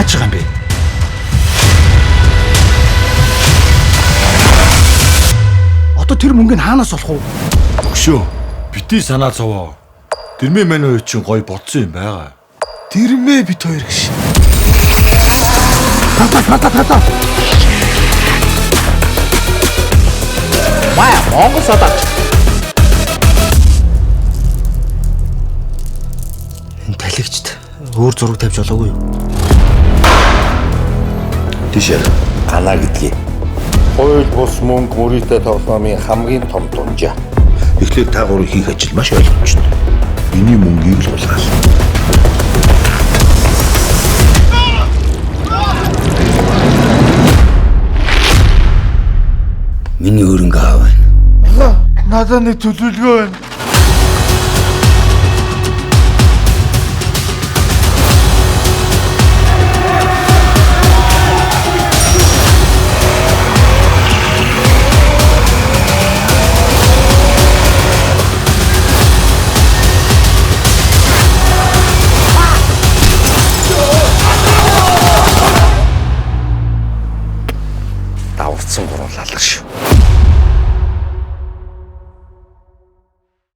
яаж байгаа юм бэ? Одоо тэр мөнгөний хаанаас олох вэ? Өгшөө. Бити санаа зовоо. Дэрмээ мань хоёр чинь гоё бодсон юм байгаа. Дэрмээ бит хоёр гэж. Тата. Маа, Монгол садаа. Энэ талигчд өөр зураг тавьж болоогүй юу? Тийш ана гэдгийг. Хууль бус мөнгө мөрөөдө тоглоомын хамгийн том дунжаа. Тэгэхээр та гурав хийх ажил маш ойлгомжтой. Миний мөнгийг л тулгаал. Миний хөрөнгө аав байна. Надад нэг төлөвлөгөө байна.